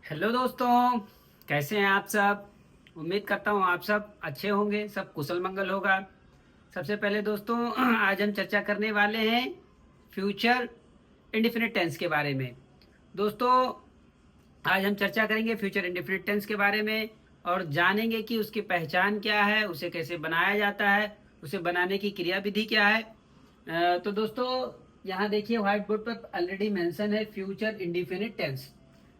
Hello दोस्तों, कैसे हैं आप सब। उम्मीद करता हूँ आप सब अच्छे होंगे, सब कुशल मंगल होगा। सबसे पहले दोस्तों आज हम चर्चा करने वाले हैं फ्यूचर इंडेफिनिट टेंस के बारे में। दोस्तों आज हम चर्चा करेंगे फ्यूचर इंडेफिनिट टेंस के बारे में और जानेंगे कि उसकी पहचान क्या है, उसे कैसे बनाया जाता है, उसे बनाने की क्रिया विधि क्या है। तो दोस्तों यहाँ देखिए व्हाइट बोर्ड पर ऑलरेडी मेंशन है future indefinite tense.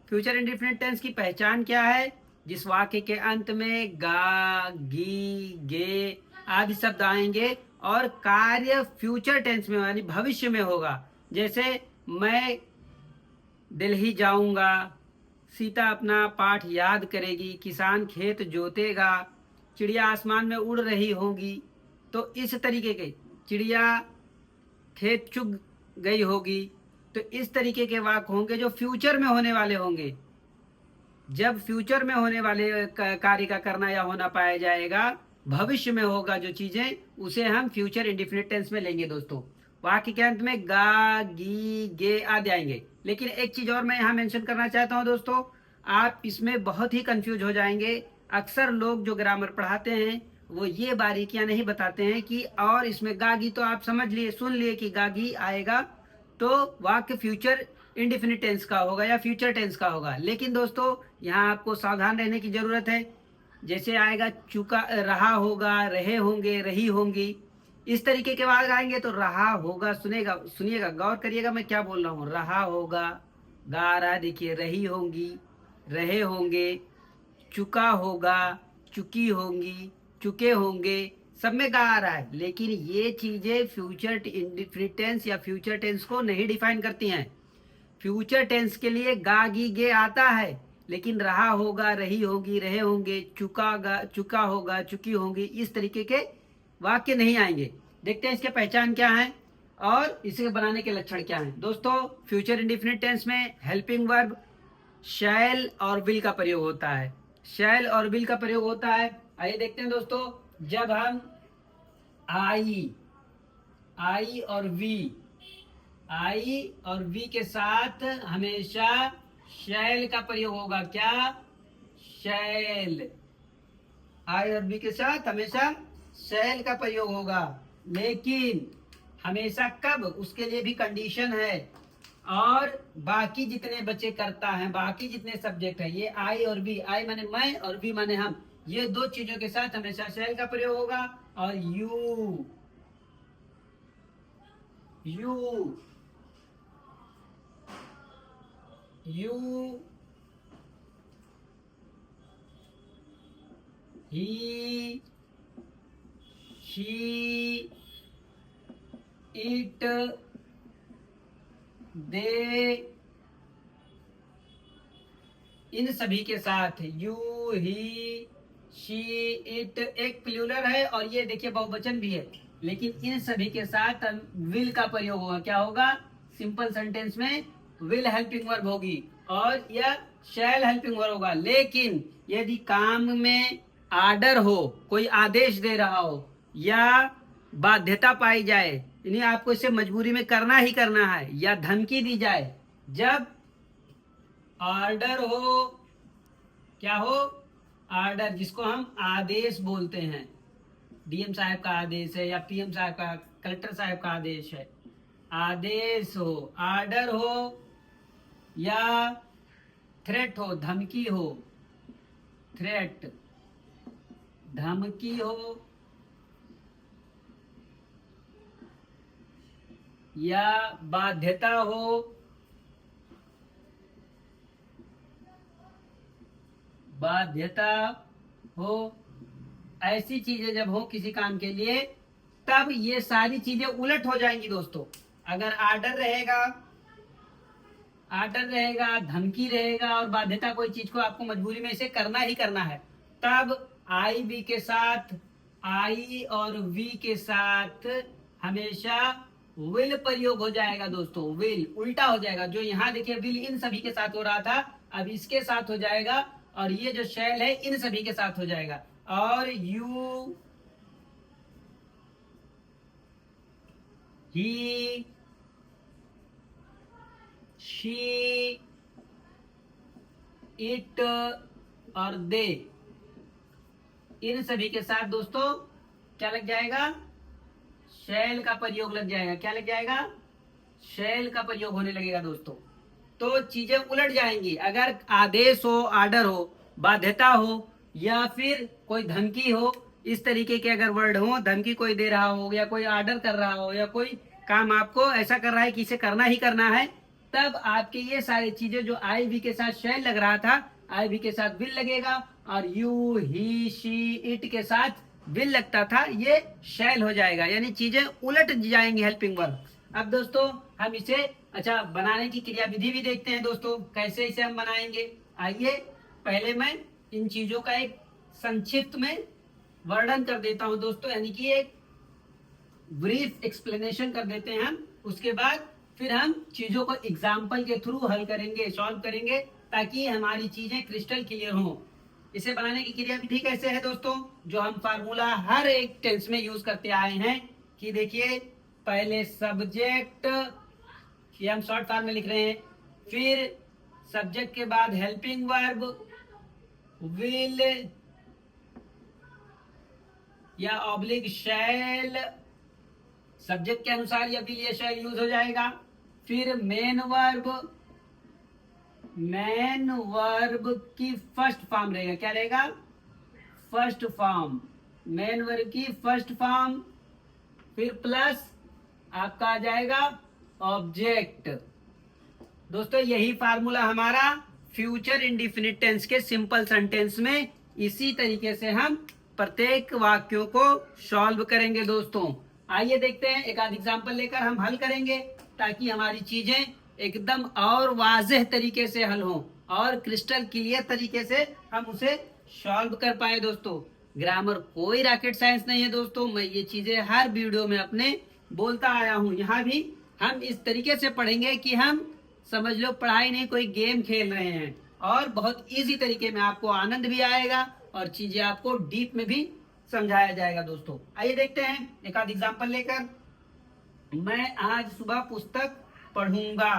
Future indefinite tense की पहचान क्या है? जिस वाक्य के अंत में गा, गी, गे आदि शब्द आएंगे और कार्य फ्यूचर टेंस में यानी भविष्य में होगा। जैसे मैं दिल्ली जाऊंगा, सीता अपना पाठ याद करेगी, किसान खेत जोतेगा, चिड़िया आसमान में उड़ रही होगी। तो इस तरीके के चिड़िया खेत चुग गई होगी। तो इस तरीके के वाक्य होंगे जो फ्यूचर में होने वाले होंगे। जब फ्यूचर में होने वाले कार्य का करना या होना पाया जाएगा, भविष्य में होगा जो चीजें, उसे हम फ्यूचर इंडिफिनिट टेंस में लेंगे दोस्तों। वाक्य के अंत में गा, गी, गे आदि आएंगे। लेकिन एक चीज और मैं यहाँ मेंशन करना चाहता हूँ दोस्तों, आप इसमें बहुत ही कंफ्यूज हो जाएंगे। अक्सर लोग जो ग्रामर पढ़ाते हैं वो ये बारीकियां नहीं बताते हैं कि और इसमें गागी तो आप समझ लिए, सुन लिए कि गागी आएगा तो वाक्य फ्यूचर इंडिफिनिट टेंस का होगा या फ्यूचर टेंस का होगा। लेकिन दोस्तों यहाँ आपको सावधान रहने की जरूरत है। जैसे आएगा चुका, रहा होगा, रहे होंगे, रही होंगी, इस तरीके के बाद आएंगे तो रहा होगा, सुनेगा, सुनिएगा, गौर करिएगा मैं क्या बोल रहा हूँ। रहा होगा, गा रहा, देखिए रही होंगी, रहे होंगे, चुका होगा, चुकी होंगी, चुके होंगे, सब में गा आ रहा है। लेकिन ये चीजें फ्यूचर इंडिफिनिट टेंस या फ्यूचर टेंस को नहीं डिफाइन करती हैं। फ्यूचर टेंस के लिए गा, गी, गे आता है, लेकिन रहा होगा, रही होगी, रहे होंगे, चुका होगा, चुकी होंगी, इस तरीके के वाक्य नहीं आएंगे। देखते हैं इसके पहचान क्या है और इसे बनाने के लक्षण क्या हैं। दोस्तों फ्यूचर इंडिफिनिट टेंस में हेल्पिंग वर्ब शैल और विल का प्रयोग होता है। शैल और विल का प्रयोग होता है। आइए देखते हैं दोस्तों, जब हम आई, आई और वी, आई और वी के साथ हमेशा शैल का प्रयोग होगा। क्या? शैल। आई और वी के साथ हमेशा शैल का प्रयोग होगा। लेकिन हमेशा कब, उसके लिए भी कंडीशन है। और बाकी जितने बच्चे करता है, बाकी जितने सब्जेक्ट है, ये आई और बी, आई माने मैं और बी माने हम, ये दो चीजों के साथ हमेशा शैल का प्रयोग होगा। और you, you, you, he, she, it, they, इन सभी के साथ यू, ही, शी, इट एक प्लूरल है और ये देखिए बहुवचन भी है। लेकिन इन सभी के साथ विल का प्रयोग होगा। क्या होगा? सिंपल सेंटेंस में विल हेल्पिंग वर्ब होगी और यह शैल हेल्पिंग वर्ब होगा। लेकिन यदि काम में आर्डर हो, कोई आदेश दे रहा हो या बाध्यता पाई जाए, यानी आपको इसे मजबूरी में करना ही करना है, या धमकी दी जाए, जब ऑर्डर हो, क्या हो? ऑर्डर, जिसको हम आदेश बोलते हैं। डीएम साहब का आदेश है या पीएम साहब का, कलेक्टर साहब का आदेश है, आदेश हो, ऑर्डर हो, या थ्रेट हो, धमकी हो, थ्रेट, धमकी हो, या बाध्यता हो, बाध्यता हो, ऐसी चीजें जब हो किसी काम के लिए, तब ये सारी चीजें उलट हो जाएंगी दोस्तों। अगर आर्डर रहेगा, आर्डर रहेगा, धमकी रहेगा और बाध्यता, कोई चीज को आपको मजबूरी में इसे करना ही करना है, तब आई वी के साथ, आई और वी के साथ हमेशा विल प्रयोग हो जाएगा दोस्तों। विल उल्टा हो जाएगा। जो यहाँ देखिए विल इन सभी के साथ हो रहा था, अब इसके साथ हो जाएगा। और ये जो शैल है इन सभी के साथ हो जाएगा। और यू, ही, शी, इट और दे, इन सभी के साथ दोस्तों क्या लग जाएगा, शैल का प्रयोग लग जाएगा। क्या लग जाएगा, शैल का प्रयोग होने लगेगा दोस्तों। तो चीजें उलट जाएंगी। अगर आदेश हो, आर्डर हो, बाध्यता हो, या फिर कोई धमकी हो, इस तरीके के अगर वर्ड हो, धमकी कोई दे रहा हो या कोई आर्डर कर रहा हो या कोई काम आपको ऐसा कर रहा है कि इसे करना ही करना है, तब आपके ये सारी चीजें जो आई वी के साथ शैल लग रहा था, आई वी के साथ विल लगेगा, और यू, ही, शी, इट के साथ विल लगता था, ये शैल हो जाएगा। यानी चीजें उलट जाएंगी हेल्पिंग वर्ब। अब दोस्तों हम इसे अच्छा बनाने की क्रिया विधि भी देखते हैं दोस्तों, कैसे इसे हम बनाएंगे। आइए पहले मैं इन चीजों का एक संक्षिप्त में वर्णन कर देता हूं दोस्तों, यानी कि एक ब्रीफ एक्सप्लेनेशन कर देते हैं हम। उसके बाद फिर हम चीजों को एग्जाम्पल के थ्रू हल करेंगे, सॉल्व करेंगे, ताकि हमारी चीजें क्रिस्टल क्लियर हो। इसे बनाने की क्रिया विधि कैसे है दोस्तों, जो हम फार्मूला हर एक टेंस में यूज करते आए हैं कि देखिए पहले सब्जेक्ट, ये हम शॉर्ट फॉर्म में लिख रहे हैं, फिर सब्जेक्ट के बाद हेल्पिंग वर्ब विल या ऑब्लिक शैल, सब्जेक्ट के अनुसार या विल या शैल यूज हो जाएगा। फिर मेन वर्ब, मेन वर्ब की फर्स्ट फॉर्म रहेगा। क्या रहेगा, फर्स्ट फॉर्म, मेन वर्ब की फर्स्ट फॉर्म। फिर प्लस आपका आ जाएगा ऑब्जेक्ट। दोस्तों यही फार्मूला हमारा फ्यूचर इंडिफिनिट टेंस के सिंपल सेंटेंस में, इसी तरीके से हम प्रत्येक वाक्यों को सॉल्व करेंगे दोस्तों। आइए देखते हैं, एक आध एग्जाम्पल लेकर हम हल करेंगे, ताकि हमारी चीजें एकदम और वाज़ेह तरीके से हल हो और क्रिस्टल क्लियर तरीके से हम उसे सॉल्व कर पाए दोस्तों। ग्रामर कोई रॉकेट साइंस नहीं है दोस्तों, मैं ये चीजें हर वीडियो में अपने बोलता आया हूँ। यहाँ भी हम इस तरीके से पढ़ेंगे कि हम समझ लो पढ़ाई नहीं, कोई गेम खेल रहे हैं, और बहुत इजी तरीके में आपको आनंद भी आएगा और चीजें आपको डीप में भी समझाया जाएगा दोस्तों। आइए देखते हैं एक आध एग्जाम्पल लेकर। मैं आज सुबह पुस्तक पढ़ूंगा।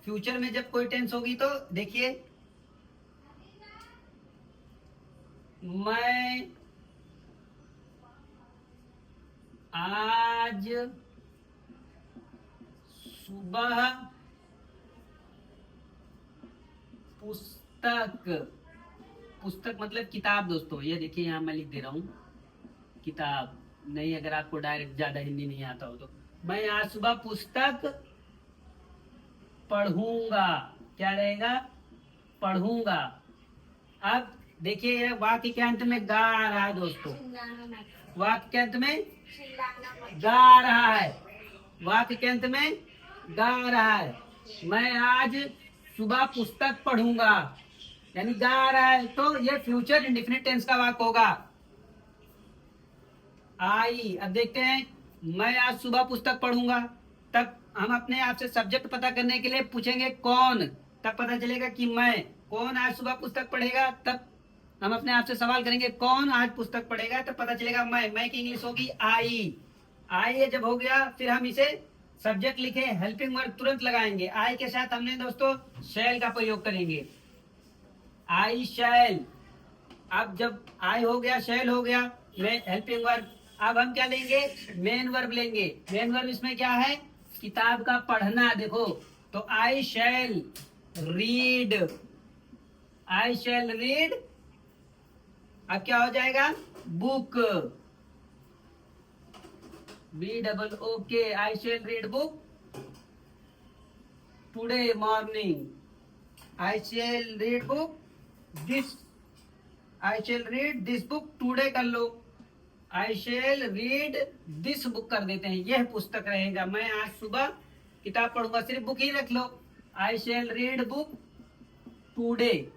फ्यूचर में जब कोई टेंस होगी तो देखिए, मैं आज सुबह पुस्तक, पुस्तक मतलब किताब दोस्तों, ये देखिए यहाँ मैं लिख दे रहा हूँ किताब, नहीं अगर आपको डायरेक्ट ज्यादा हिंदी नहीं आता हो तो। मैं आज सुबह पुस्तक पढ़ूंगा, क्या रहेगा, पढ़ूंगा। अब देखिए वाक्य के अंत में गा रहा है दोस्तों, वाक्य के अंत में गा रहा है, वाक्य के अंत में गा रहा है। मैं आज सुबह पुस्तक पढ़ूंगा, यानी गा रहा है, तो ये फ्यूचर इंडेफिनिट टेंस का वाक्य होगा। आई, अब देखते हैं, मैं आज सुबह पुस्तक पढ़ूंगा, तब हम अपने आप से सब्जेक्ट पता करने के लिए पूछेंगे कौन, तब पता चलेगा कि मैं, कौन आज सुबह पुस्तक पढ़ेगा, तब हम अपने आप से सवाल करेंगे कौन आज पुस्तक पढ़ेगा, तब पता चलेगा मैं की इंग्लिश होगी आई। आई जब हो गया, फिर हम इसे सब्जेक्ट लिखे, हेल्पिंग वर्ब तुरंत लगाएंगे, आई के साथ हमने दोस्तों शैल का प्रयोग करेंगे, आई शैल। अब जब आई हो गया, शैल हो गया, मैं हेल्पिंग वर्ब, अब हम क्या लेंगे, मेन वर्ब लेंगे। मेन वर्ब इसमें क्या है, किताब का पढ़ना, देखो तो आई शैल रीड, आई शैल रीड। अब क्या हो जाएगा, book, B double okay, I shall read book today morning, I shall read book this, I shall read this book today कर लो, I shall read this book कर देते हैं, यह पुस्तक रहेगा। मैं आज सुबह किताब पढ़ूंगा, सिर्फ बुक ही रख लो, I shall read book today,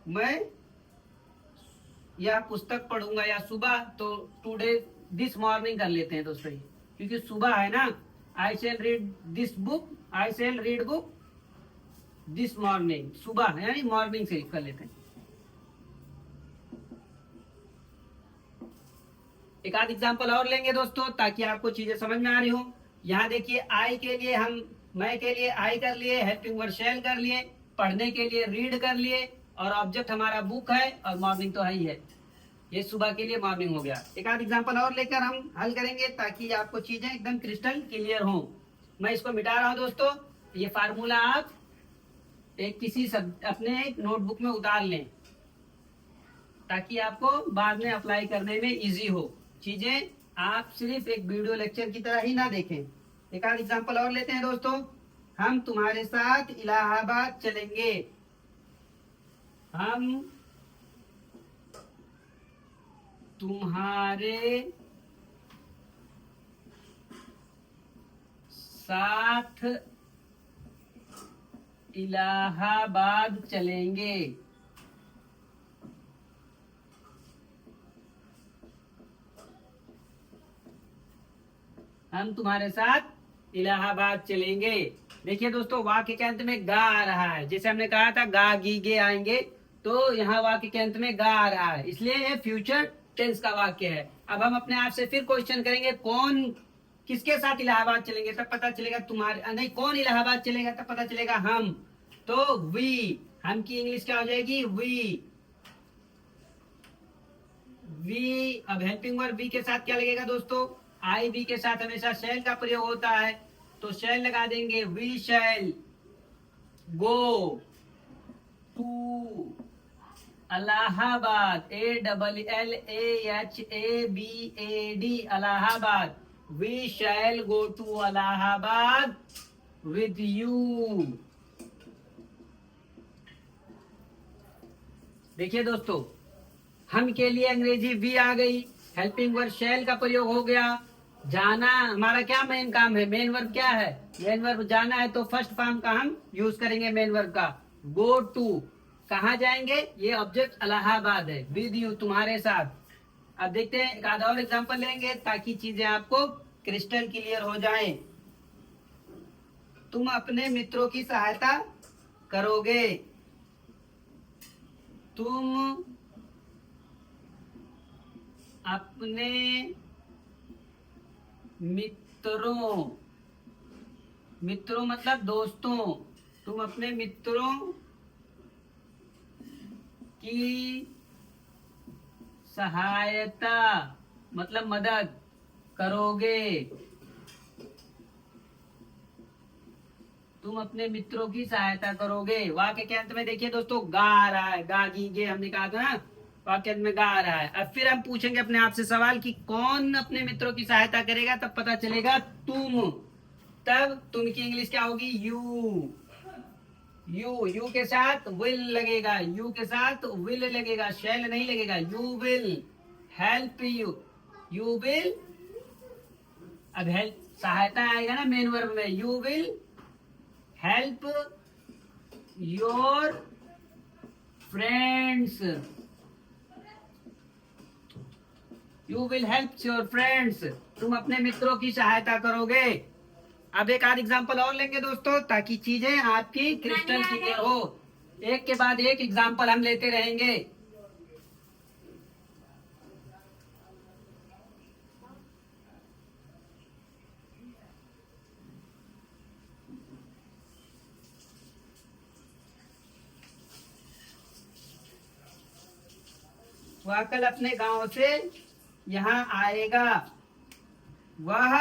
मैं यह पुस्तक पढ़ूंगा या सुबह, तो टुडे दिस मॉर्निंग कर लेते हैं दोस्तों, क्योंकि सुबह है ना। I shall read this book, I shall read book this morning, सुबह यानी मॉर्निंग से कर लेते हैं। एक आध एग्जाम्पल और लेंगे दोस्तों, ताकि आपको चीजें समझ में आ रही हो। यहाँ देखिए आई के लिए हम मैं के लिए आई कर लिए, हेल्पिंग वर्ब शैल कर लिए, पढ़ने के लिए रीड कर लिए, और ऑब्जेक्ट हमारा बुक है, और मॉर्निंग तो है ही है। ये सुबह के लिए मॉर्निंग हो गया। एक आध एग्जांपल और लेकर हम हल करेंगे ताकि आपको चीजें एकदम क्रिस्टल क्लियर हों। मैं इसको मिटा रहा हूं दोस्तों। ये फार्मूला आप एक किसी अपने एक नोटबुक में उतार लें ताकि आपको बाद में अप्लाई करने में इजी हो। चीजें आप सिर्फ एक वीडियो लेक्चर की तरह ही ना देखें। एक आध एग्जांपल और लेते हैं दोस्तों। हम तुम्हारे साथ इलाहाबाद चलेंगे। हम तुम्हारे साथ इलाहाबाद चलेंगे। हम तुम्हारे साथ इलाहाबाद चलेंगे। देखिए दोस्तों, वाक्य के अंत में गा आ रहा है। जैसे हमने कहा था गा गी गे आएंगे, तो यहाँ वाक्य के अंत में गा आ रहा है, इसलिए ये फ्यूचर टेंस का वाक्य है। अब हम अपने आप से फिर क्वेश्चन करेंगे, कौन किसके साथ इलाहाबाद चलेंगे, तब पता चलेगा तुम्हारे नहीं, कौन इलाहाबाद चलेगा तब पता चलेगा हम। तो वी, हम की इंग्लिश क्या हो जाएगी, वी। वी, अब हेल्पिंग वर्ब वी के साथ क्या लगेगा दोस्तों, आई वी के साथ हमेशा शैल का प्रयोग होता है, तो शैल लगा देंगे। We shall go to Allahabad, ALLAHABAD, Allahabad. We shall go to Allahabad with you. देखिए दोस्तों, हम के लिए अंग्रेजी वी आ गई, हेल्पिंग वर्ब शैल का प्रयोग हो गया। जाना हमारा क्या मेन काम है, मेन वर्ब क्या है, मेन वर्ब जाना है, तो फर्स्ट फॉर्म का हम यूज करेंगे मेन वर्ब का, गो टू। कहा जाएंगे, ये ऑब्जेक्ट इलाहाबाद है, विद यू तुम्हारे साथ। अब देखते हैं, एक आधा और एग्जाम्पल लेंगे ताकि चीजें आपको क्रिस्टल क्लियर हो जाएं। तुम अपने मित्रों की सहायता करोगे। तुम अपने मित्रों, मित्रों मतलब दोस्तों, तुम अपने मित्रों की सहायता मतलब मदद करोगे। तुम अपने मित्रों की सहायता करोगे। वाक्य के अंत में देखिए दोस्तों, गा आ रहा है, गा गी गे हमने कहा था ना, वाक्य अंत में गा आ रहा है। अब फिर हम पूछेंगे अपने आप से सवाल कि कौन अपने मित्रों की सहायता करेगा, तब पता चलेगा तुम। तब तुम की इंग्लिश क्या होगी, यू। यू के साथ विल लगेगा, यू के साथ विल लगेगा, शैल नहीं लगेगा। You will help you, you will. अब हेल्प सहायता आएगा ना मेन वर्ब में, you will help your friends, you will help your friends, तुम अपने मित्रों की सहायता करोगे। अब एक आध एग्जाम्पल और लेंगे दोस्तों ताकि चीजें आपकी क्रिस्टल क्लियर हो। एक के बाद एक एग्जाम्पल हम लेते रहेंगे। वह कल अपने गांव से यहाँ आएगा। वह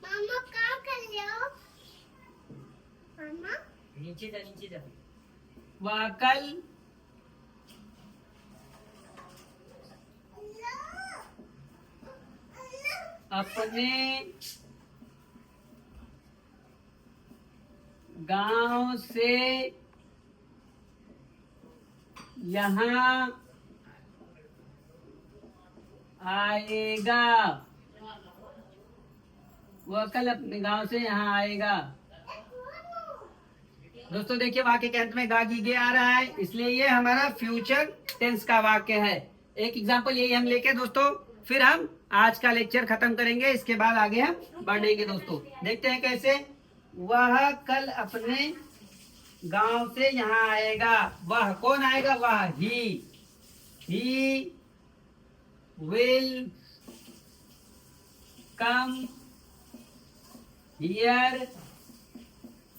मामा क्या कर रहे हो? मामा नीचे जा, नीचे जा। वह कल अपने गांव से यहाँ आएगा। वह कल अपने गांव से यहाँ आएगा। दोस्तों देखिए, वाक्य के अंत में गा गी गे आ रहा है, इसलिए ये हमारा फ्यूचर टेंस का वाक्य है। एक एग्जांपल यही हम लेके दोस्तों फिर हम आज का लेक्चर खत्म करेंगे। इसके बाद आगे हम बढ़ेंगे दोस्तों। देखते हैं कैसे। वह कल अपने गांव से यहाँ आएगा। वह कौन आएगा, वह he will come here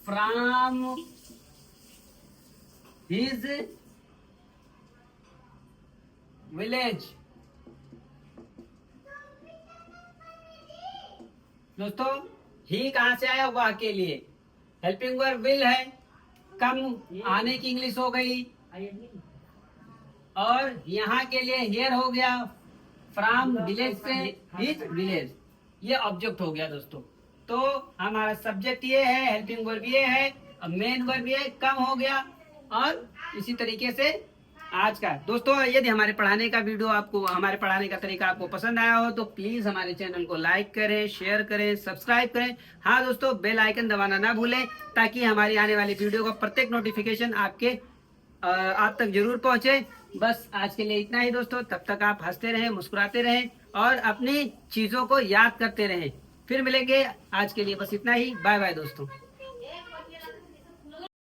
from his village. दोस्तों ही कहां से आया? वह के लिए। हेल्पिंग वर्ब विल है, कम आने की इंग्लिश हो गई। और यहाँ के लिए हियर हो गया, फ्रॉम विलेज से हिज विलेज, ये ऑब्जेक्ट हो गया दोस्तों। तो हमारा सब्जेक्ट ये है, हेल्पिंग वर्ब ये है, और मेन वर्ब ये कम हो गया। और इसी तरीके से आज का दोस्तों, यदि हमारे पढ़ाने का वीडियो आपको, हमारे पढ़ाने का तरीका आपको पसंद आया हो तो प्लीज हमारे चैनल को लाइक करें, शेयर करें, सब्सक्राइब करें। हाँ दोस्तों, बेल आइकन दबाना ना भूलें ताकि हमारी आने वाली वीडियो का प्रत्येक नोटिफिकेशन आप तक जरूर पहुंचे। बस आज के लिए इतना ही दोस्तों। तब तक आप हंसते रहें, मुस्कुराते रहें और अपनी चीजों को याद करते रहें। फिर मिलेंगे। आज के लिए बस इतना ही। बाय बाय दोस्तों।